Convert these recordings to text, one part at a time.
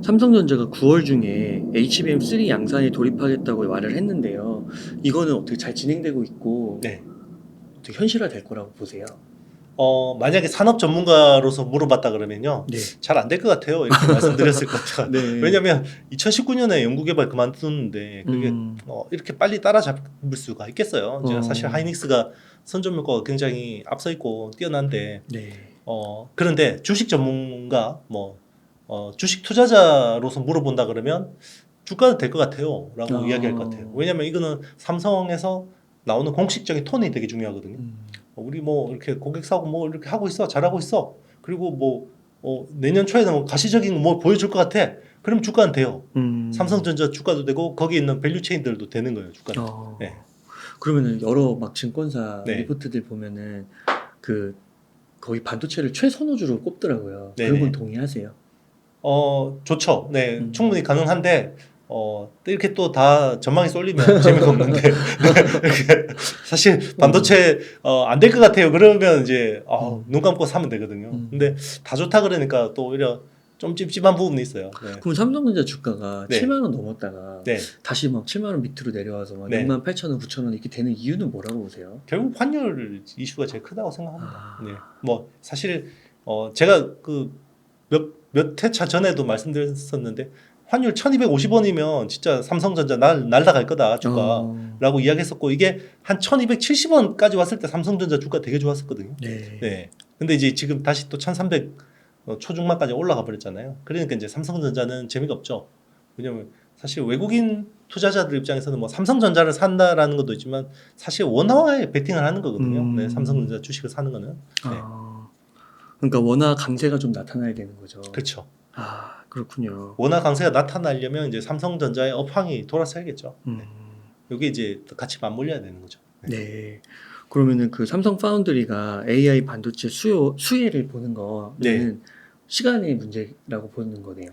삼성전자가 9월 중에 HBM3 양산에 돌입하겠다고 말을 했는데요. 이거는 어떻게 잘 진행되고 있고 네. 어떻게 현실화될 거라고 보세요? 만약에 산업 전문가로서 물어봤다 그러면요. 네. 잘 안 될 것 같아요. 이렇게 말씀드렸을 것 같아요. 네. 왜냐면 2019년에 연구개발 그만두는데 그게 음. 이렇게 빨리 따라잡을 수가 있겠어요. 이제 사실 어. 하이닉스가 선전물가가 굉장히 앞서 있고 뛰어난데 네. 그런데 주식 전문가 주식 투자자로서 물어본다 그러면 주가는 될 것 같아요. 라고 이야기할 것 같아요. 왜냐면 이거는 삼성에서 나오는 공식적인 톤이 되게 중요하거든요. 우리 뭐 이렇게 고객사하고 뭐 이렇게 하고 있어, 잘하고 있어. 그리고 내년 초에는 뭐 가시적인 뭐 보여줄 것 같아. 그럼 주가는 돼요. 삼성전자 주가도 되고 거기 있는 밸류 체인들도 되는 거예요. 주가는. 네. 그러면은 여러 막 증권사 네. 리포트들 보면은 그 거의 반도체를 최선호주로 꼽더라고요. 네네. 그런 건 동의하세요? 좋죠. 네, 충분히 가능한데 또 이렇게 또 다 전망이 쏠리면 재미가 없는데 사실 반도체 안 될 것 같아요. 그러면 이제 눈 감고 사면 되거든요. 근데 다 좋다 그러니까 또 오히려 좀 찝찝한 부분이 있어요. 네. 그럼 삼성전자 주가가 네. 7만 원 넘었다가 네. 다시 막 7만 원 밑으로 내려와서 막 네. 6만 8천 원, 9천 원 이렇게 되는 이유는 뭐라고 보세요? 결국 환율 이슈가 제일 크다고 생각합니다. 네. 뭐 사실 제가 그 몇 회차 전에도 말씀드렸었는데 환율 1250원이면 진짜 삼성전자 날아갈 거다 주가라고 이야기했었고 이게 한 1270원까지 왔을 때 삼성전자 주가 되게 좋았었거든요. 네. 네. 근데 이제 지금 다시 또 1300 초중반까지 올라가 버렸잖아요. 그러니까 이제 삼성전자는 재미가 없죠. 왜냐면 사실 외국인 투자자들 입장에서는 뭐 삼성전자를 산다라는 것도 있지만 사실 원화에 베팅을 하는 거거든요. 네, 삼성전자 주식을 사는 거는. 네. 그러니까 원화 강세가 좀 나타나야 되는 거죠. 그렇죠. 그렇군요. 원화 강세가 나타나려면 이제 삼성전자의 업황이 돌아서야겠죠. 네. 이게 이제 같이 맞물려야 되는 거죠. 네. 네. 그러면은 그 삼성 파운드리가 AI 반도체 수혜를 보는 거는 네. 시간의 문제라고 보는 거네요.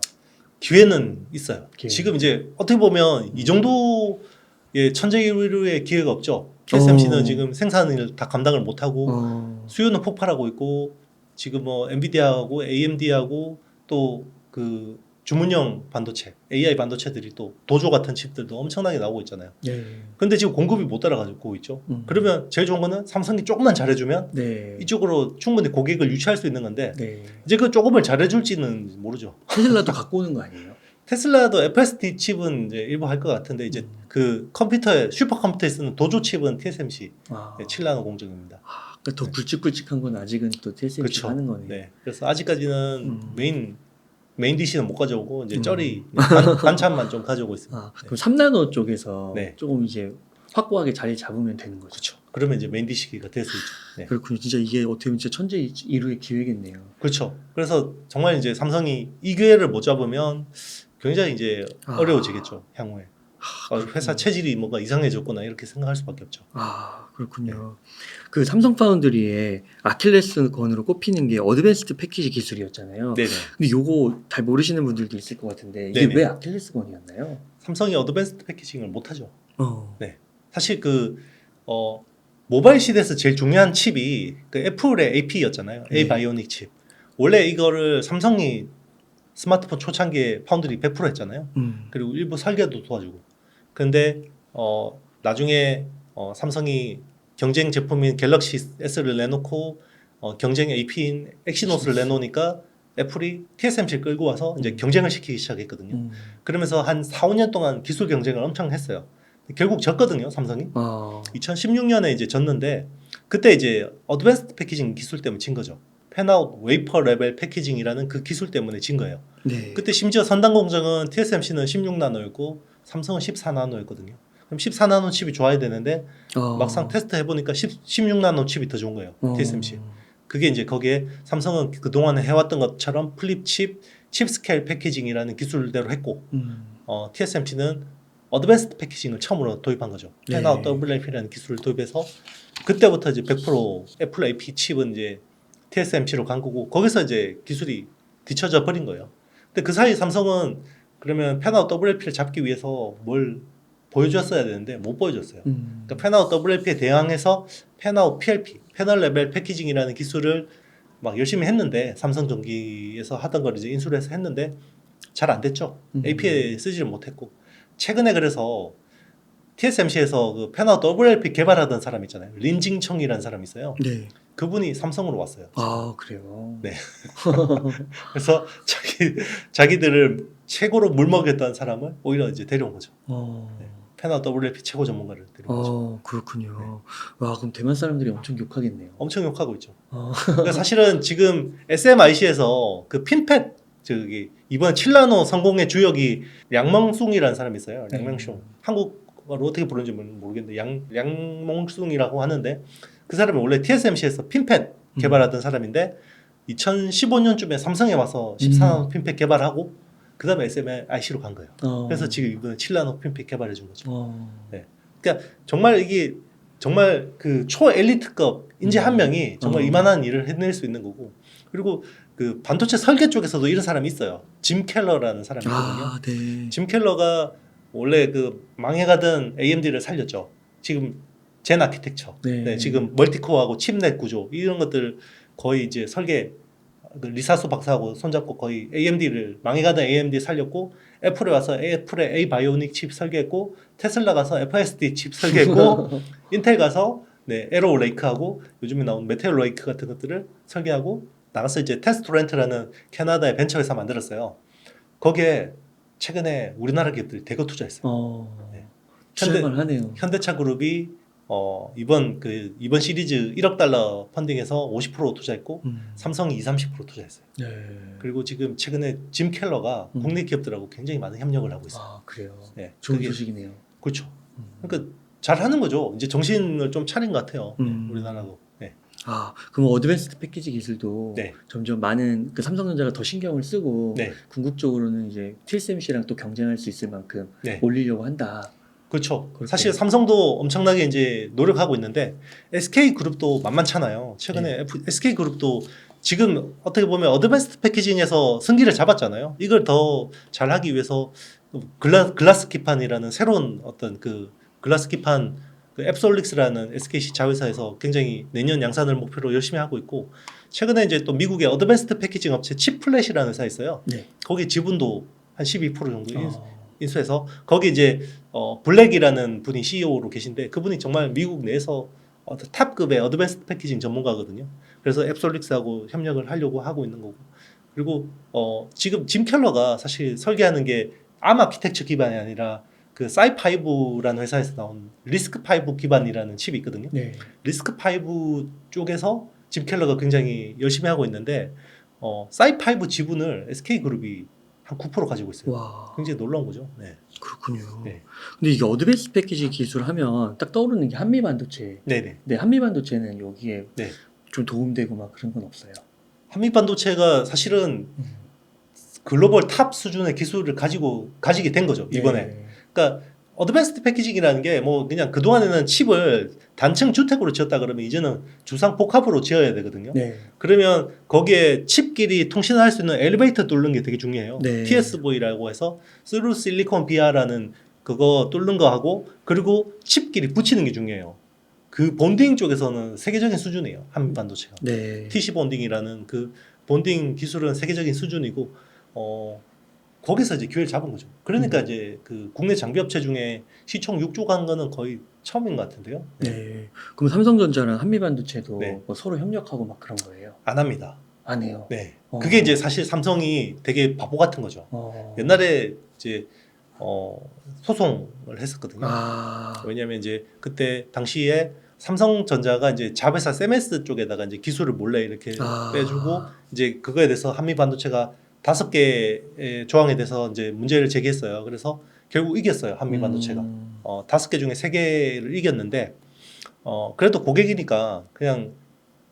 기회는 있어요. 기회. 지금 이제 어떻게 보면 이 정도의 천재기류의 기회가 없죠. TSMC는 지금 생산을 다 감당을 못하고 수요는 폭발하고 있고 지금 뭐 엔비디아하고 AMD하고 또 그 주문형 반도체, AI 반도체들이 또 도조 같은 칩들도 엄청나게 나오고 있잖아요. 네. 근데 지금 공급이 못 따라가고 있죠. 그러면 제일 좋은 거는 삼성이 조금만 잘해주면 네. 이쪽으로 충분히 고객을 유치할 수 있는 건데 네. 이제 그 조금을 잘해줄지는 모르죠. 테슬라도 갖고 오는 거 아니에요? 테슬라도 FSD 칩은 이제 일부 할 것 같은데 이제 그 컴퓨터에 슈퍼컴퓨터에 쓰는 도조 칩은 TSMC 7나노 공정입니다. 그러니까 더 굵직굵직한 건 아직은 또 TSMC가 그렇죠. 하는 거네요. 네. 그래서 아직까지는 메인 디시는 못 가져오고 이제 쩌리 반찬만 좀 가져오고 있습니다. 그럼 3나노 쪽에서 네. 조금 이제 확고하게 자리 잡으면 되는 거죠. 그렇죠. 그러면 이제 메인 디시가 될 수 있죠. 네. 그렇군요. 진짜 이게 어떻게 보면 진짜 천재 이루의 기회겠네요. 그렇죠. 그래서 정말 이제 삼성이 이 기회를 못 잡으면 굉장히 이제 어려워지겠죠. 향후에. 회사 체질이 뭔가 이상해졌구나 이렇게 생각할 수밖에 없죠. 그렇군요. 그 삼성 파운드리의 아킬레스건으로 꼽히는 게 어드밴스드 패키지 기술이었잖아요. 네네. 근데 요거 잘 모르시는 분들도 있을 것 같은데 이게 네네. 왜 아킬레스건이었나요? 삼성이 어드밴스드 패키징을 못하죠. 네. 사실 모바일 시대에서 제일 중요한 칩이 그 애플의 AP였잖아요. A 바이오닉 칩. 원래 이거를 삼성이 스마트폰 초창기에 파운드리 100% 했잖아요. 그리고 일부 설계도 도와주고. 근데 나중에 삼성이 경쟁 제품인 갤럭시 S를 내놓고 경쟁 AP인 엑시노스를 내놓으니까 애플이 TSMC를 끌고 와서 이제 경쟁을 시키기 시작했거든요. 그러면서 한 4, 5년 동안 기술 경쟁을 엄청 했어요. 결국 졌거든요, 삼성이. 2016년에 이제 졌는데 그때 이제 어드밴스드 패키징 기술 때문에 진 거죠. 팬아웃 웨이퍼 레벨 패키징이라는 그 기술 때문에 진 거예요. 네. 그때 심지어 선단 공정은 TSMC는 16나노였고 삼성은 14나노였거든요. 그럼 14나노 칩이 좋아야 되는데 막상 테스트 해보니까 16나노 칩이 더 좋은 거예요. TSMC. 그게 이제 거기에 삼성은 그동안에 해왔던 것처럼 플립 칩 스케일 패키징이라는 기술대로 했고 TSMC는 어드밴스드 패키징을 처음으로 도입한 거죠. 팬아웃 WLP라는 기술을 도입해서 그때부터 이제 100% 애플 AP 칩은 이제 TSMC로 간 거고 거기서 이제 기술이 뒤쳐져 버린 거예요. 근데 그 사이 삼성은 그러면 팬아웃 WLP를 잡기 위해서 뭘 보여줬어야 되는데 못 보여줬어요. 그러니까 팬아웃 WLP에 대항해서 팬아웃 PLP, 패널 레벨 패키징이라는 기술을 막 열심히 했는데 삼성전기에서 하던 걸 이제 인수를 해서 했는데 잘 안 됐죠. API 쓰지를 못했고 최근에 그래서 TSMC에서 그 패널 WLP 개발하던 사람 있잖아요. 린징청이라는 사람이 있어요. 네. 그분이 삼성으로 왔어요. 아, 그래요. 네. 그래서 자기들을 최고로 물먹였던 사람을 오히려 이제 데려온 거죠. 네. 패널 WLP 최고 전문가를 데려온 거죠. 그렇군요. 와, 그럼 대만 사람들이 엄청 욕하겠네요. 엄청 욕하고 있죠. 그러니까 사실은 지금 SMIC에서 그 핀팻 저기 이번 7나노 성공의 주역이 량멍숭이라는 사람이 있어요. 량멍숭. 한국어로 어떻게 부르는지 모르겠는데 량멍숭이라고 하는데 그 사람이 원래 TSMC에서 핀팻 개발하던 사람인데 2015년쯤에 삼성에 와서 14나노 핀팻 개발하고 그 다음에 SMIC로 간 거예요. 그래서 지금 이번에 7나노 핀팻 개발해 준 거죠. 네. 그러니까 정말 이게 정말 그 초엘리트급 인재 한 명이 정말 이만한 일을 해낼 수 있는 거고 그리고 그 반도체 설계 쪽에서도 이런 사람이 있어요. 짐 켈러라는 사람이 있거든요. 네. 짐 켈러가 원래 그 망해가던 AMD를 살렸죠. 지금 젠 아키텍처, 네, 지금 멀티코어하고 칩넷 구조 이런 것들 거의 이제 설계 그 리사수 박사하고 손잡고 거의 AMD를 망해가던 AMD 살렸고 애플에 와서 애플의 A 바이오닉 칩 설계했고 테슬라 가서 FSD 칩 설계했고 인텔 가서 네, 에로 레이크하고 요즘에 나온 메테오 레이크 같은 것들을 설계하고 나가서 이제 테스토렌트라는 캐나다의 벤처 회사 만들었어요. 거기에 최근에 우리나라 기업들이 대거 투자했어요. 네. 투자만하네요. 현대차 그룹이 이번 시리즈 1억 달러 펀딩에서 50% 투자했고 삼성이 30% 투자했어요. 네. 그리고 지금 최근에 짐 켈러가 국내 기업들하고 굉장히 많은 협력을 하고 있어요. 아, 그래요. 네, 좋은 소식이네요. 그렇죠. 그러니까 잘 하는 거죠. 이제 정신을 좀 차린 것 같아요. 우리나라도. 네. 아, 그럼 어드밴스드 패키지 기술도 네. 점점 많은 그 삼성전자가 더 신경을 쓰고 네. 궁극적으로는 이제 TSMC랑 또 경쟁할 수 있을 만큼 네. 올리려고 한다. 그렇죠. 그렇게. 사실 삼성도 엄청나게 이제 노력하고 있는데 SK 그룹도 만만찮아요. 최근에 SK 그룹도 지금 어떻게 보면 어드밴스드 패키징에서 승기를 잡았잖아요. 이걸 더 잘하기 위해서 글라스 기판이라는 새로운 어떤 그 글라스 기판 그 앱솔릭스라는 SKC 자회사에서 굉장히 내년 양산을 목표로 열심히 하고 있고 최근에 이제 또 미국의 어드밴스드 패키징 업체 칩플랫이라는 회사 있어요. 네. 거기 지분도 한 12% 정도 인수해서 거기 이제 블랙이라는 분이 CEO로 계신데 그분이 정말 미국 내에서 탑급의 어드밴스드 패키징 전문가거든요. 그래서 앱솔릭스하고 협력을 하려고 하고 있는 거고 그리고 지금 짐 켈러가 사실 설계하는 게 암 아키텍처 기반이 아니라 그 사이5라는 회사에서 나온 리스크5 기반이라는 칩이 있거든요. 네. 리스크5 쪽에서 짐 켈러가 굉장히 열심히 하고 있는데 사이5 지분을 SK그룹이 한 9% 가지고 있어요. 와. 굉장히 놀라운 거죠. 네. 그렇군요. 네. 근데 이게 어드밴스 패키지 기술 하면 딱 떠오르는 게 한미 반도체. 네네. 네, 한미 반도체는 여기에 네. 좀 도움되고 막 그런 건 없어요. 한미 반도체가 사실은 글로벌 탑 수준의 기술을 가지게 된 거죠. 이번에. 네. 그러니까 어드밴스드 패키징이라는 게 뭐 그냥 그동안에는 칩을 단층 주택으로 지었다 그러면 이제는 주상 복합으로 지어야 되거든요. 네. 그러면 거기에 칩끼리 통신할 수 있는 엘리베이터 뚫는 게 되게 중요해요. 네. TSV라고 해서 스루 실리콘 비아라는 그거 뚫는 거 하고 그리고 칩끼리 붙이는 게 중요해요. 그 본딩 쪽에서는 세계적인 수준이에요. 한미 반도체가. 네. TC 본딩이라는 그 본딩 기술은 세계적인 수준이고 거기서 이제 기회를 잡은 거죠. 그러니까 이제 그 국내 장비 업체 중에 시총 6조 간 거는 거의 처음인 것 같은데요. 네. 네. 그럼 삼성전자랑 한미반도체도 네. 뭐 서로 협력하고 막 그런 거예요? 안 합니다. 안 해요. 네. 그게 이제 사실 삼성이 되게 바보 같은 거죠. 옛날에 이제 소송을 했었거든요. 왜냐하면 이제 그때 당시에 삼성전자가 이제 자회사 세메스 쪽에다가 이제 기술을 몰래 이렇게 빼주고 이제 그거에 대해서 한미반도체가 5개의 조항에 대해서 이제 문제를 제기했어요. 그래서 결국 이겼어요. 한미 반도체가. 5개 중에 3개를 이겼는데 그래도 고객이니까 그냥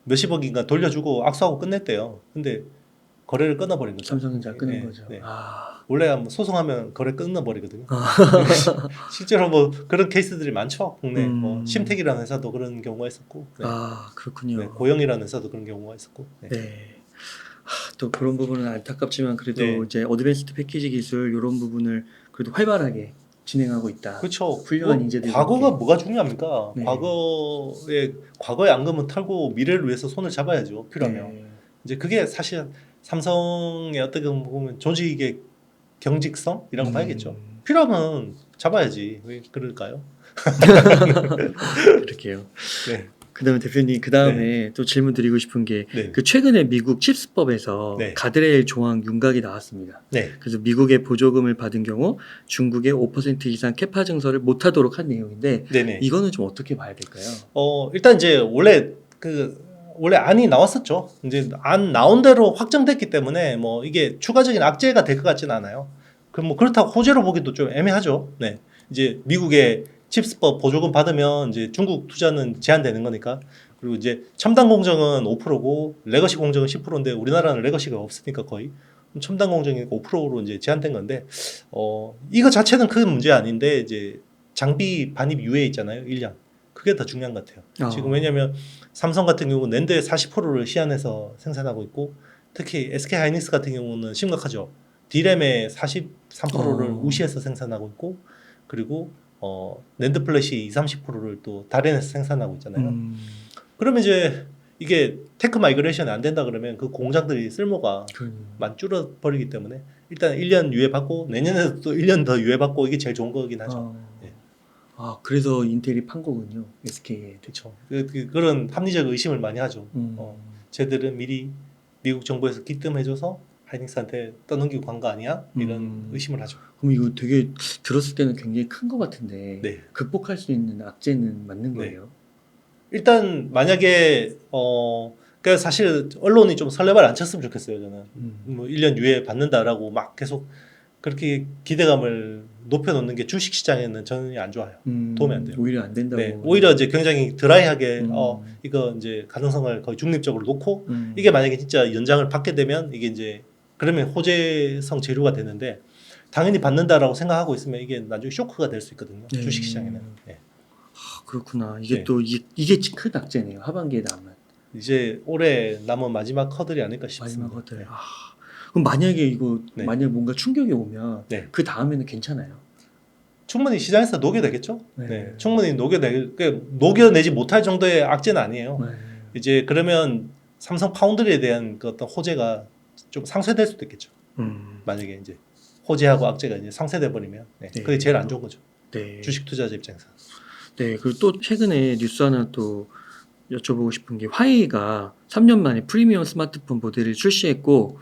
몇십억인가 돌려주고 악수하고 끝냈대요. 근데 거래를 끊어버린 거죠. 삼성전자 끊은 네, 거죠. 네. 원래 뭐 소송하면 거래 끊어버리거든요. 아. 실제로 뭐 그런 케이스들이 많죠. 국내 뭐 심택이라는 회사도 그런 경우가 있었고, 네. 아 그렇군요. 네, 고영이라는 회사도 그런 경우가 있었고. 네. 네. 또 그런 부분은 안타깝지만 그래도 네. 이제 어드밴스드 패키지 기술 이런 부분을 그래도 활발하게 진행하고 있다. 그렇죠. 훌륭한 인재들. 과거가 뭐가 중요합니까? 네. 과거의 앙금은 털고 미래를 위해서 손을 잡아야죠. 필요하면. 네. 이제 그게 사실 삼성의 어떻게 보면 조직의 경직성 이런 거 봐야겠죠. 필요하면 잡아야지. 왜 그럴까요? 그렇게요. 네. 그다음에 대표님 그다음에 또 질문 드리고 싶은 게 네. 그 최근에 미국 칩스법에서 네. 가드레일 조항 윤곽이 나왔습니다. 네. 그래서 미국의 보조금을 받은 경우 중국의 5% 이상 캐파 증설을 못하도록 한 내용인데 네네. 이거는 좀 어떻게 봐야 될까요? 일단 이제 원래 안이 나왔었죠. 이제 안 나온 대로 확정됐기 때문에 뭐 이게 추가적인 악재가 될 것 같지는 않아요. 그럼 뭐 그렇다고 호재로 보기도 좀 애매하죠. 네. 이제 미국의 칩스법 보조금 받으면 이제 중국 투자는 제한되는 거니까. 그리고 이제 첨단 공정은 5%고 레거시 공정은 10%인데 우리나라는 레거시가 없으니까 거의 첨단 공정이 5%로 이제 제한된 건데 이거 자체는 큰 문제 아닌데 이제 장비 반입 유예 있잖아요. 1년. 그게 더 중요한 것 같아요. 지금 왜냐하면 삼성 같은 경우는 낸드의 40%를 시안에서 생산하고 있고 특히 SK 하이닉스 같은 경우는 심각하죠. D램의 43%를 우시에서 생산하고 있고 그리고 낸드 플래시 20-30%를 또 다른에서 생산하고 있잖아요. 그러면 이제 이게 테크 마이그레이션이 안 된다 그러면 그 공장들이 쓸모가 많이 줄어버리기 때문에 일단 1년 유예 받고 내년에도 또 1년 더 유예 받고 이게 제일 좋은 거긴 하죠. 그래서 인텔이 판 거군요. SK에. 그렇죠. 그런 합리적 의심을 많이 하죠. 쟤들은 미리 미국 정부에서 기뜸해줘서 하이닉스한테 떠넘기고 간 거 아니야? 이런 의심을 하죠. 그럼 이거 되게 들었을 때는 굉장히 큰 거 같은데 네. 극복할 수 있는 악재는 맞는 네. 거예요? 일단 만약에 그러니까 사실 언론이 좀 설레발 안 쳤으면 좋겠어요. 저는 뭐 1년 유예 받는다라고 막 계속 그렇게 기대감을 높여놓는 게 주식시장에는 저는 안 좋아요. 도움이 안 돼요. 오히려 안 된다고. 네, 오히려 이제 굉장히 드라이하게 이거 이제 가능성을 거의 중립적으로 놓고 이게 만약에 진짜 연장을 받게 되면 이게 이제 그러면 호재성 재료가 되는데 당연히 받는다라고 생각하고 있으면 이게 나중에 쇼크가 될 수 있거든요. 주식시장에는. 네. 그렇구나. 이게 네. 또 이게 큰 악재네요. 하반기에 남은. 이제 올해 남은 마지막 허들이 아닐까 싶습니다. 마지막 허들. 그럼 만약에 이거 네. 만약 뭔가 충격이 오면 네. 그 다음에는 괜찮아요? 충분히 시장에서 녹여내겠죠. 네. 충분히 녹여내지 못할 정도의 악재는 아니에요. 이제 그러면 삼성 파운드리에 대한 그 어떤 호재가 좀 상쇄될 수도 있겠죠. 만약에 이제 호재하고 악재가 이제 상쇄돼 버리면 그게 제일 안 좋은 거죠. 네. 주식 투자자 입장에서. 네. 그리고 또 최근에 뉴스 하나 또 여쭤보고 싶은 게 화웨이가 3년 만에 프리미엄 스마트폰 모델을 출시했고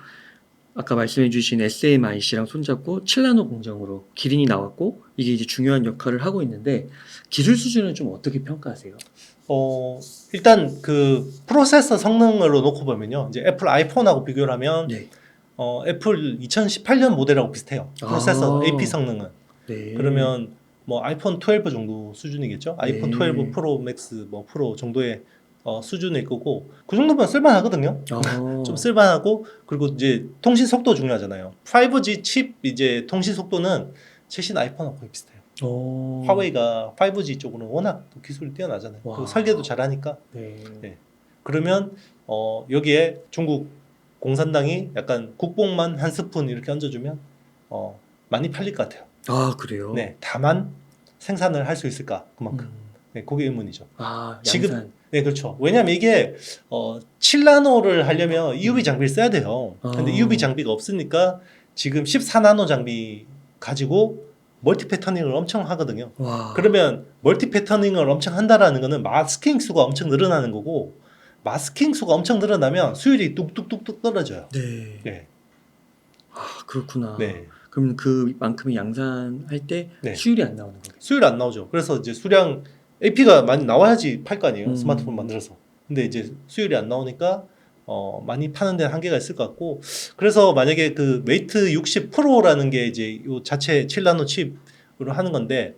아까 말씀해주신 SMIC랑 손잡고 7나노 공정으로 기린이 나왔고 이게 이제 중요한 역할을 하고 있는데 기술 수준은 좀 어떻게 평가하세요? 일단 그 프로세서 성능으로 놓고 보면요, 이제 애플 아이폰하고 비교를 하면 애플 2018년 모델하고 비슷해요. 프로세서 AP 성능은. 네. 그러면 뭐 아이폰 12 정도 수준이겠죠. 아이폰 12 프로 맥스 뭐 프로 정도의 수준일 거고 그 정도면 쓸만하거든요. 좀 쓸만하고 그리고 이제 통신 속도 중요하잖아요. 5G 칩 이제 통신 속도는 최신 아이폰하고 거의 비슷해요. 화웨이가 5G 쪽으로는 워낙 기술이 뛰어나잖아요. 그리고 설계도 잘하니까. 네. 그러면 여기에 중국 공산당이 약간 국뽕만 한 스푼 이렇게 얹어주면 많이 팔릴 것 같아요. 그래요? 네. 다만 생산을 할 수 있을까 그만큼. 네, 그게 의문이죠. 지금 네, 그렇죠. 왜냐하면 이게 7나노를 하려면 EUV 장비를 써야 돼요. 근데 EUV 장비가 없으니까 지금 14나노 장비 가지고 멀티 패터닝을 엄청 하거든요. 그러면 멀티 패터닝을 엄청 한다라는 거는 마스킹 수가 엄청 늘어나는 거고 마스킹 수가 엄청 늘어나면 수율이 뚝뚝뚝뚝 떨어져요. 네. 그렇구나. 네. 그럼 그만큼의 양산할 때 수율이 안 나오는 거겠죠? 수율 안 나오죠. 그래서 이제 수량 AP가 많이 나와야지 팔 거 아니에요. 스마트폰 만들어서. 근데 이제 수율이 안 나오니까 많이 파는 데는 한계가 있을 것 같고 그래서 만약에 그 메이트 60 프로라는 게 이제 요 자체 7나노 칩으로 하는 건데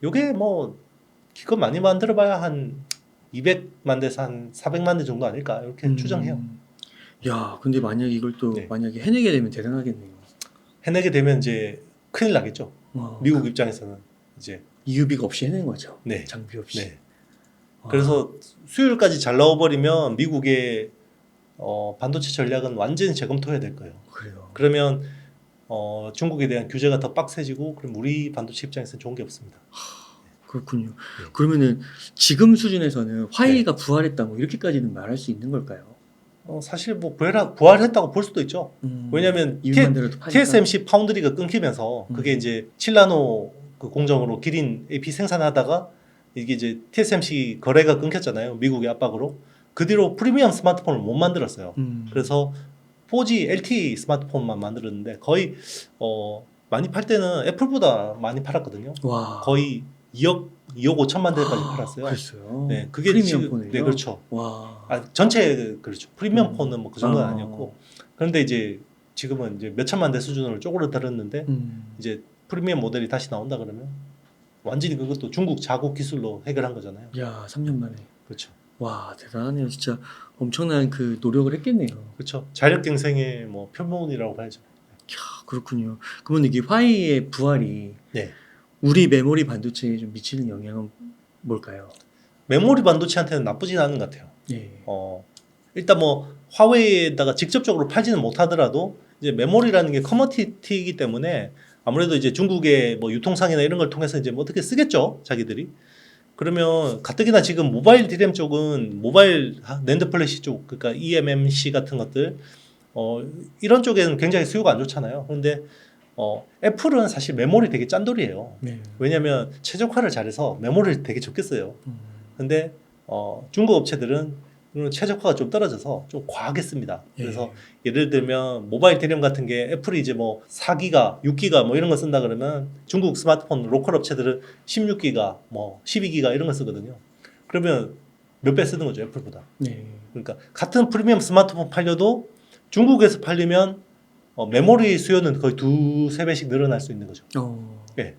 요게 뭐 기껏 많이 만들어봐야 한 200만 대에서 한 400만 대 정도 아닐까 이렇게 추정해요. 야, 근데 만약 이걸 또 만약에 해내게 되면 대단하겠네요. 해내게 되면 이제 큰일 나겠죠. 미국 입장에서는 이제 EUV가 없이 해낸 거죠. 네. 장비 없이. 네. 그래서 수율까지 잘 넣어버리면 미국의 반도체 전략은 완전히 재검토해야 될 거예요. 그래요. 그러면 중국에 대한 규제가 더 빡세지고 그럼 우리 반도체 입장에서는 좋은 게 없습니다. 그렇군요. 그러면은 지금 수준에서는 화웨이가 부활했다 뭐 이렇게까지는 말할 수 있는 걸까요? 사실 뭐 부활했다고 볼 수도 있죠. 왜냐하면 이유만 들어도 파니까. TSMC 파운드리가 끊기면서 그게 이제 7나노 그 공정으로 기린 AP 생산하다가 이게 이제 TSMC 거래가 끊겼잖아요. 미국의 압박으로. 그 뒤로 프리미엄 스마트폰을 못 만들었어요. 그래서 4G LTE 스마트폰만 만들었는데 거의 많이 팔 때는 애플보다 많이 팔았거든요. 와. 거의 2억 5천만 대까지 팔았어요. 그랬어요. 네, 그게 프리미엄 지금, 폰을요? 네, 그렇죠. 와. 전체 그렇죠. 프리미엄 폰은 뭐 그 정도는 아. 아니었고. 그런데 이제 지금은 이제 몇 천만 대 수준으로 쪼그라들었는데 이제 프리미엄 모델이 다시 나온다 그러면 완전히 그것도 중국 자국 기술로 해결한 거잖아요. 야, 3년 만에. 그렇죠. 와, 대단하네요. 진짜 엄청난 그 노력을 했겠네요. 그렇죠. 자력 경생의 뭐 표본이라고 봐야죠. 야, 그렇군요. 그러면 이게 화웨이의 부활이 네. 우리 메모리 반도체에 좀 미치는 영향은 뭘까요? 메모리 반도체한테는 나쁘진 않은 것 같아요. 예. 일단 뭐 화웨이에다가 직접적으로 팔지는 못하더라도 이제 메모리라는 게 커머디티이기 때문에 아무래도 이제 중국의 뭐 유통상이나 이런 걸 통해서 이제 뭐 어떻게 쓰겠죠, 자기들이. 그러면 가뜩이나 지금 모바일 디램 쪽은 모바일 낸드 플래시 쪽, 그러니까 eMMC 같은 것들 이런 쪽에는 굉장히 수요가 안 좋잖아요. 그런데 애플은 사실 메모리 되게 짠돌이에요. 네. 왜냐하면 최적화를 잘해서 메모리를 되게 적게 써요. 근데 중국 업체들은 최적화가 좀 떨어져서 좀 과하게 씁니다. 그래서 예를 들면 모바일 디램 같은 게 애플이 이제 뭐 4기가, 6기가 뭐 이런 거 쓴다 그러면 중국 스마트폰 로컬 업체들은 16기가, 뭐 12기가 이런 거 쓰거든요. 그러면 몇 배 쓰는 거죠, 애플보다. 네. 그러니까 같은 프리미엄 스마트폰 팔려도 중국에서 팔리면 메모리 수요는 거의 2-3배씩 늘어날 수 있는 거죠. 네.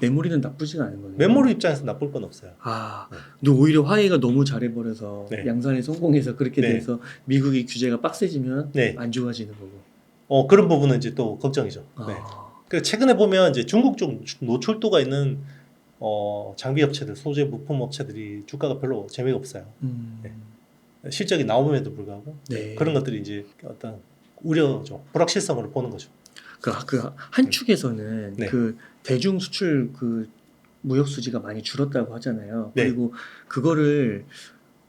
메모리는 나쁘지가 않은 거네요. 메모리 입장에서 나쁠 건 없어요. 아, 네. 근데 오히려 화웨이가 너무 잘해버려서 네. 양산에 성공해서 그렇게 네. 돼서 미국이 규제가 빡세지면 네. 안 좋아지는 거고. 그런 부분은 이제 또 걱정이죠. 네. 아, 그 최근에 보면 이제 중국 쪽 노출도가 있는 장비 업체들, 소재 부품 업체들이 주가가 별로 재미가 없어요. 네. 실적이 나옴에도 불구하고 네. 그런 것들이 이제 어떤 우려죠, 불확실성으로 보는 거죠. 그 한 축에서는 네. 그 대중 수출 그 무역 수지가 많이 줄었다고 하잖아요. 네. 그리고 그거를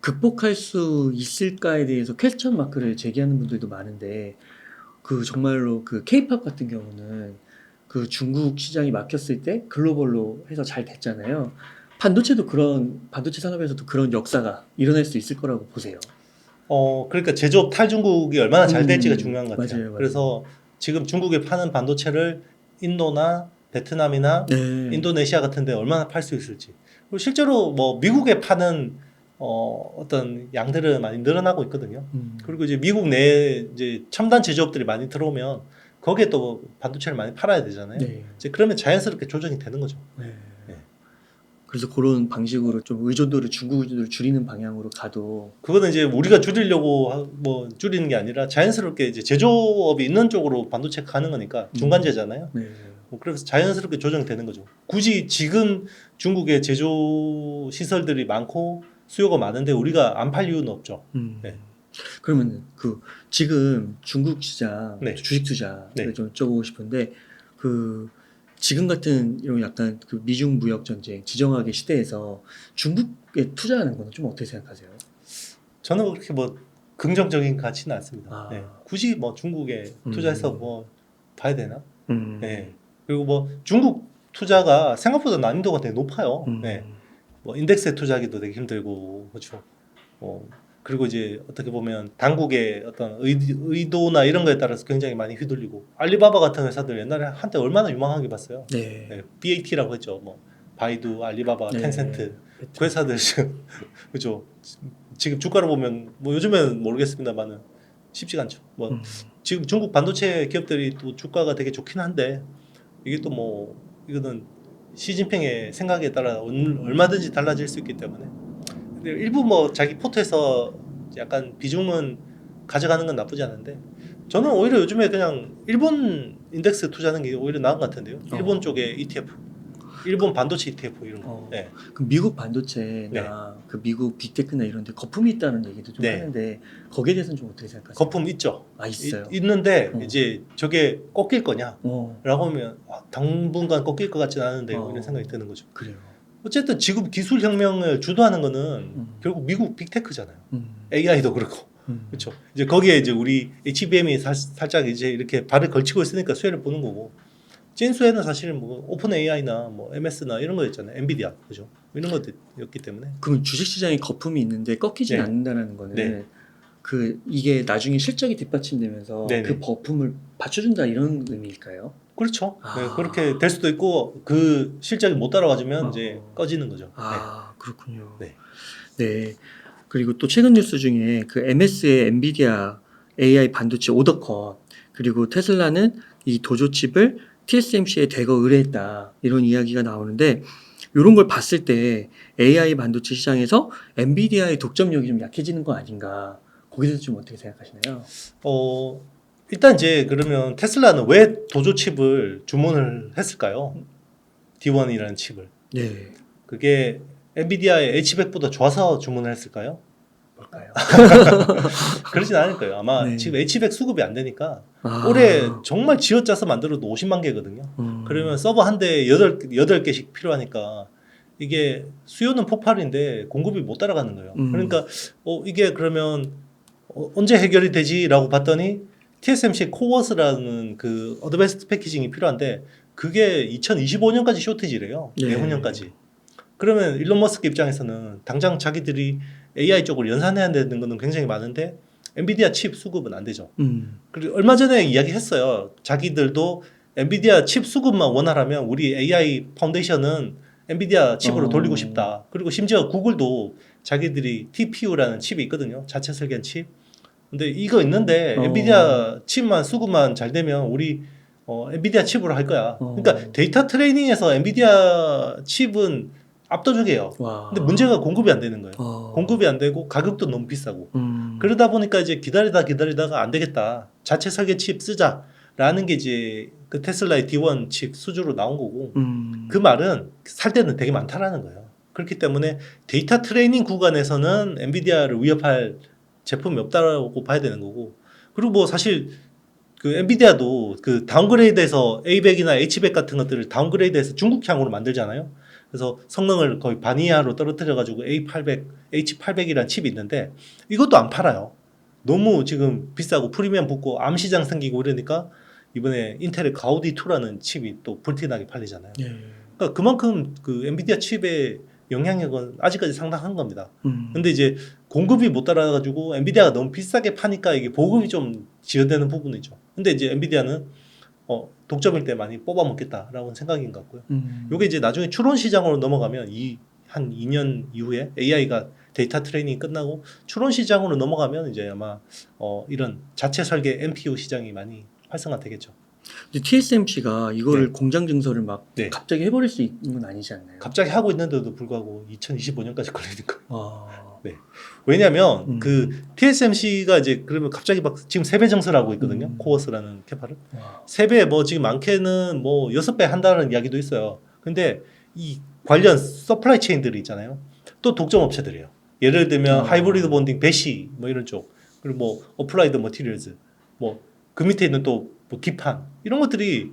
극복할 수 있을까에 대해서 퀘스천 마크를 제기하는 분들도 많은데 그 정말로 그 K-팝 같은 경우는 그 중국 시장이 막혔을 때 글로벌로 해서 잘 됐잖아요. 반도체도 반도체 산업에서도 그런 역사가 일어날 수 있을 거라고 보세요. 그러니까 제조업 탈중국이 얼마나 잘 될지가 중요한 것 같아요. 맞아요. 그래서 지금 중국에 파는 반도체를 인도나 베트남이나 네. 인도네시아 같은 데 얼마나 팔 수 있을지. 그리고 실제로 뭐 미국에 파는 어떤 양들은 많이 늘어나고 있거든요. 그리고 이제 미국 내에 이제 첨단 제조업들이 많이 들어오면 거기에 또 반도체를 많이 팔아야 되잖아요. 네. 이제 그러면 자연스럽게 조정이 되는 거죠. 네. 네. 그래서 그런 방식으로 좀 중국 의존도를 줄이는 방향으로 가도 그거는 이제 우리가 줄이려고 뭐 줄이는 게 아니라 자연스럽게 이제 제조업이 있는 쪽으로 반도체 가는 거니까 중간재잖아요. 네. 그래서 자연스럽게 조정되는 거죠. 굳이 지금 중국에 제조 시설들이 많고 수요가 많은데 우리가 안 팔 이유는 없죠. 네. 그러면 그 지금 중국 시장 네. 주식 투자를 네. 좀 여쭤보고 싶은데 그 지금 같은 이런 약간 그 미중 무역 전쟁 지정학의 시대에서 중국에 투자하는 거는 좀 어떻게 생각하세요? 저는 그렇게 뭐 긍정적인 가치는 않습니다. 아. 네. 굳이 뭐 중국에 투자해서 뭐 봐야 되나? 네. 그리고 뭐 중국 투자가 생각보다 난이도가 되게 높아요. 네. 뭐 인덱스에 투자하기도 되게 힘들고 그렇죠. 그리고 이제 어떻게 보면 당국의 어떤 의도나 이런 거에 따라서 굉장히 많이 휘둘리고 알리바바 같은 회사들 옛날에 한때 얼마나 유망하게 봤어요. 네. 네. BAT라고 했죠. 뭐 바이두, 알리바바, 네. 텐센트 그 회사들 지금 그렇죠. 지금 주가를 보면 뭐 요즘에는 모르겠습니다만은 쉽지가 않죠. 뭐 지금 중국 반도체 기업들이 또 주가가 되게 좋긴 한데 이게 또 뭐 이거는 시진핑의 생각에 따라 얼마든지 달라질 수 있기 때문에 근데 일부 뭐 자기 포트에서 약간 비중은 가져가는 건 나쁘지 않은데 저는 오히려 요즘에 그냥 일본 인덱스 투자하는 게 오히려 나은 것 같은데요. 일본 쪽에 ETF, 일본 반도체 ETF 이런 거. 네. 그 미국 반도체나 네. 그 미국 빅테크나 이런 데 거품이 있다는 얘기도 좀 네. 하는데 거기에 대해서는 좀 어떻게 생각하세요? 거품 있죠. 아, 있어요. 있는데 이제 저게 꺾일 거냐라고 어, 하면 당분간 꺾일 것 같지는 않은데 어. 이런 생각이 드는 거죠. 그래요. 어쨌든 지금 기술 혁명을 주도하는 거는 결국 미국 빅테크잖아요. AI도 그렇고 그렇죠. 이제 거기에 이제 우리 HBM이 살짝 이제 이렇게 발을 걸치고 있으니까 수혜를 보는 거고. 찐 수혜는 사실 뭐 오픈 AI나 뭐 MS나 이런 거였잖아요. 엔비디아 그죠? 이런 것들이었기 때문에. 그럼 주식시장에 거품이 있는데 꺾이지 네. 않는다는 거는 네. 그 이게 나중에 실적이 뒷받침되면서 네네. 그 거품을 받쳐준다 이런 의미일까요? 그렇죠. 아. 네, 그렇게 될 수도 있고 그 실적이 못 따라가주면 이제 꺼지는 거죠. 아 그렇군요. 네. 네. 그리고 또 최근 뉴스 중에 그 MS의 엔비디아 AI 반도체 오더컷 그리고 테슬라는 이 도조칩을 TSMC에 대거 의뢰했다 이런 이야기가 나오는데 이런 걸 봤을 때 AI 반도체 시장에서 엔비디아의 독점력이 좀 약해지는 거 아닌가 거기서 좀 어떻게 생각하시나요? 일단 이제 그러면 테슬라는 왜 도조 칩을 주문을 했을까요? D1이라는 칩을. 네. 그게 엔비디아의 H100보다 좋아서 주문을 했을까요? 뭘까요? 그러진 않을 거예요. 아마 네. 지금 H100 수급이 안 되니까 아. 올해 정말 쥐어짜서 만들어도 50만 개거든요. 그러면 서버 한 대에 8개씩 필요하니까 이게 수요는 폭발인데 공급이 못 따라가는 거예요. 그러니까 이게 그러면 언제 해결이 되지라고 봤더니 TSMC 코어스라는 그 어드밴스드 패키징이 필요한데 그게 2025년까지 쇼티지래요. 네. 내후년까지. 그러면 일론 머스크 입장에서는 당장 자기들이 AI 쪽으로 연산해야 되는 거는 굉장히 많은데 엔비디아 칩 수급은 안 되죠. 그리고 얼마 전에 이야기했어요. 자기들도 엔비디아 칩 수급만 원활하면 우리 AI 파운데이션은 엔비디아 칩으로 돌리고 싶다. 그리고 심지어 구글도 자기들이 TPU라는 칩이 있거든요. 자체 설계한 칩. 근데 이거 있는데 엔비디아 칩만 수급만 잘 되면 우리 엔비디아 칩으로 할 거야. 그러니까 데이터 트레이닝에서 엔비디아 칩은 압도적이에요. 와. 근데 문제가 공급이 안 되는 거예요. 공급이 안 되고 가격도 너무 비싸고. 그러다 보니까 이제 기다리다가 안 되겠다. 자체 설계 칩 쓰자라는 게 이제 그 테슬라의 D1 칩 수주로 나온 거고. 그 말은 살 때는 되게 많다라는 거예요. 그렇기 때문에 데이터 트레이닝 구간에서는 엔비디아를 위협할 제품이 없다라고 봐야 되는 거고. 그리고 뭐 사실 그 엔비디아도 그 다운그레이드해서 A100이나 H100 같은 것들을 다운그레이드해서 중국향으로 만들잖아요. 그래서 성능을 거의 반 이하로 떨어뜨려 가지고 A800, H800이라는 칩이 있는데 이것도 안 팔아요. 너무 지금 비싸고 프리미엄 붙고 암 시장 생기고 이러니까 이번에 인텔의 가우디 2라는 칩이 또 불티나게 팔리잖아요. 그러니까 그만큼 그 엔비디아 칩의 영향력은 아직까지 상당한 겁니다. 근데 이제 공급이 못 따라가지고 엔비디아가 너무 비싸게 파니까 이게 보급이 좀 지연되는 부분이죠. 근데 이제 엔비디아는 독점일 때 많이 뽑아먹겠다라고 생각인 것 같고요. 요게 이제 나중에 추론 시장으로 넘어가면 한 2년 이후에 AI가 데이터 트레이닝이 끝나고 추론 시장으로 넘어가면 이제 아마 이런 자체 설계 NPU 시장이 많이 활성화되겠죠. TSMC가 이거를 네. 공장 증설을 막 네. 갑자기 해버릴 수 있는 건 아니지 않나요? 갑자기 하고 있는데도 불구하고 2025년까지 걸리는 거예요. 아. 네. 왜냐하면 그 TSMC가 이제 그러면 갑자기 막 지금 3배 증설하고 있거든요. 코어스라는 캐파를. 3배 뭐 지금 많게는 뭐 6배 한다는 이야기도 있어요. 근데 이 관련 서플라이 체인들이 있잖아요. 또 독점 업체들이에요. 예를 들면 하이브리드 본딩, 배시 뭐 이런 쪽. 그리고 뭐 어플라이드 머티리얼즈 뭐 그 밑에 있는 또 뭐 기판 이런 것들이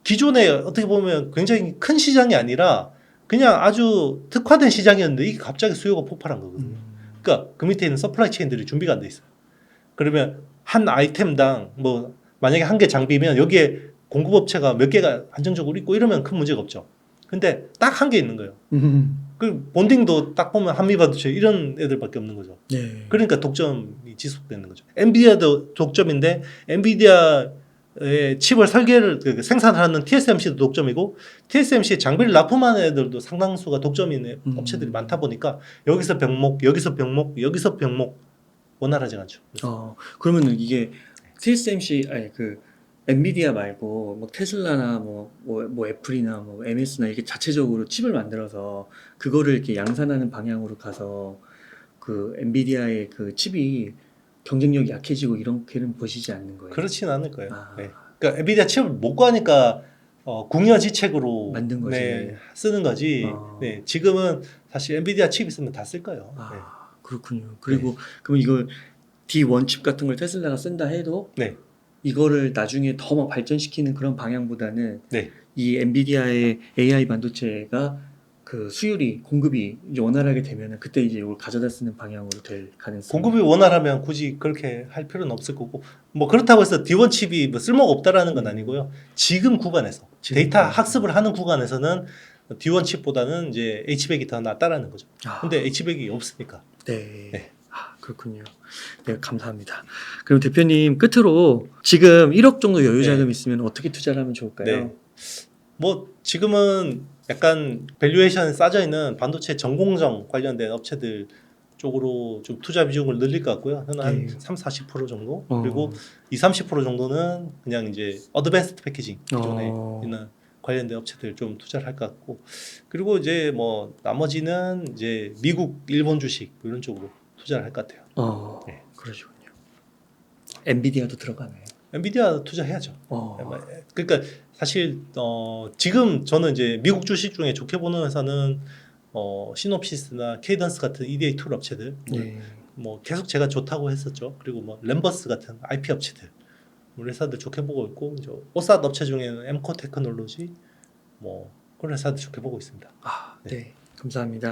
기존에 어떻게 보면 굉장히 큰 시장이 아니라 그냥 아주 특화된 시장이었는데 이게 갑자기 수요가 폭발한 거거든요. 그러니까 그 밑에 있는 서플라이 체인들이 준비가 안 돼 있어요. 그러면 한 아이템당 뭐 만약에 한 개 장비면 여기에 공급업체가 몇 개가 안정적으로 있고 이러면 큰 문제가 없죠. 근데 딱 한 개 있는 거예요. 그 본딩도 딱 보면 한미반도체 이런 애들밖에 없는 거죠. 네. 그러니까 독점이 지속되는 거죠. 엔비디아도 독점인데 엔비디아의 칩을 생산하는 TSMC도 독점이고 TSMC의 장비를 납품하는 애들도 상당수가 독점인 업체들이 많다 보니까 여기서 병목, 여기서 병목, 여기서 병목 원활하지 않죠. 그러면 이게 TSMC 아니 그 엔비디아 말고 뭐 테슬라나 뭐 애플이나 뭐 MS나 이렇게 자체적으로 칩을 만들어서 그거를 이렇게 양산하는 방향으로 가서 그 엔비디아의 그 칩이 경쟁력이 약해지고 이렇게는 보시지 않는 거예요. 그렇진 않을 거예요. 네. 그러니까 엔비디아 칩을 못 구하니까 궁여지책으로 만든 거지. 네, 쓰는 거지. 네, 지금은 사실 엔비디아 칩 있으면 다 쓸 거예요. 네. 그렇군요. 그리고 그럼 이걸 D1 칩 같은 걸 테슬라가 쓴다 해도 네. 이거를 나중에 더 막 발전시키는 그런 방향보다는 네. 이 엔비디아의 AI 반도체가 그 수율이 공급이 이제 원활하게 되면은 그때 이제 이걸 가져다 쓰는 방향으로 될 가능성이 공급이 원활하면 굳이 그렇게 할 필요는 없을 거고 뭐 그렇다고 해서 D1 칩이 뭐 쓸모가 없다라는 건 아니고요. 지금 구간에서 데이터 학습을 하는 구간에서는 D1 칩보다는 이제 H백이 더 낫다라는 거죠. 근데 H백이 없으니까. 네. 네. 아, 그렇군요. 네, 감사합니다. 그럼 대표님 끝으로 지금 1억 정도 여유 자금 있으면 어떻게 투자를 하면 좋을까요? 네. 뭐 지금은 약간 밸류에이션 싸져 있는 반도체 전공정 관련된 업체들 쪽으로 좀 투자 비중을 늘릴 것 같고요. 한 3-40% 정도. 그리고 20-30% 정도는 그냥 이제 어드밴스드 패키징 기존에 있는 관련된 업체들 좀 투자를 할 것 같고. 그리고 이제 뭐 나머지는 이제 미국, 일본 주식 이런 쪽으로 투자를 할 것 같아요. 네. 그러시군요. 엔비디아도 들어가나요? 엔비디아 투자해야죠. 그러니까 사실 지금 저는 이제 미국 주식 중에 좋게 보는 회사는 시놉시스나 케이던스 같은 EDA 툴 업체들 뭐 계속 제가 좋다고 했었죠. 그리고 뭐 램버스 같은 IP 업체들 우리 회사들 좋게 보고 있고 이제 오삿 업체 중에는 엠코 테크놀로지 뭐 그런 회사들 좋게 보고 있습니다. 네. 감사합니다.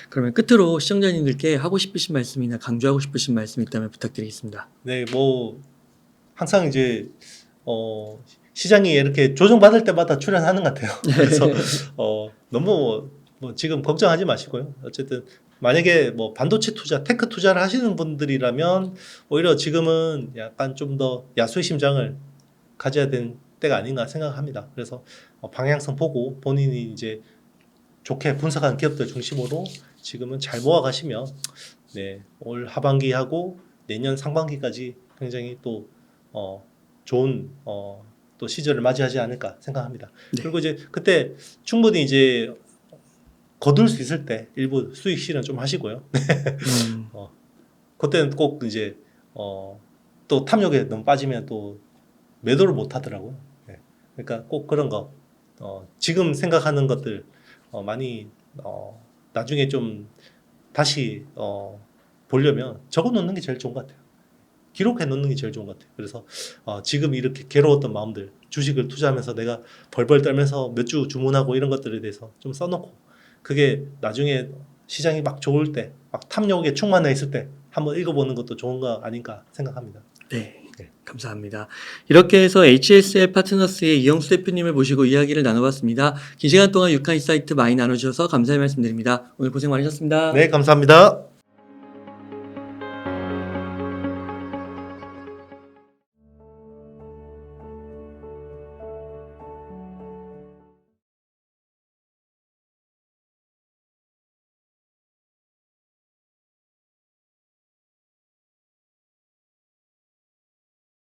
그러면 끝으로 시청자님들께 하고 싶으신 말씀이나 강조하고 싶으신 말씀 있다면 부탁드리겠습니다. 네, 뭐 항상 이제 시장이 이렇게 조정받을 때마다 출연하는 것 같아요. 그래서 너무 뭐 지금 걱정하지 마시고요. 어쨌든 만약에 뭐 반도체 투자, 테크 투자를 하시는 분들이라면 오히려 지금은 약간 좀 더 야수의 심장을 가져야 되는 때가 아닌가 생각합니다. 그래서 방향성 보고 본인이 이제 좋게 분석한 기업들 중심으로 지금은 잘 모아가시면 올 하반기하고 내년 상반기까지 굉장히 또 좋은 또 시절을 맞이하지 않을까 생각합니다. 그리고 이제 그때 충분히 이제 거둘 수 있을 때 일부 수익 실현 좀 하시고요. 그때는 꼭 이제 또 탐욕에 너무 빠지면 또 매도를 못 하더라고요. 그러니까 꼭 그런 거 지금 생각하는 것들 많이 나중에 좀 다시 보려면 적어 놓는 게 제일 좋은 것 같아요. 기록해 놓는 게 제일 좋은 것 같아요. 그래서 지금 이렇게 괴로웠던 마음들 주식을 투자하면서 내가 벌벌 떨면서 몇 주 주문하고 이런 것들에 대해서 좀 써놓고 그게 나중에 시장이 막 좋을 때 막 탐욕에 충만해 있을 때 한번 읽어보는 것도 좋은 거 아닌가 생각합니다. 네. 감사합니다. 이렇게 해서 HSL 파트너스의 이영수 대표님을 모시고 이야기를 나눠봤습니다. 긴 시간 동안 유카 인사이트 많이 나눠주셔서 감사의 말씀드립니다. 오늘 고생 많으셨습니다. 네, 감사합니다.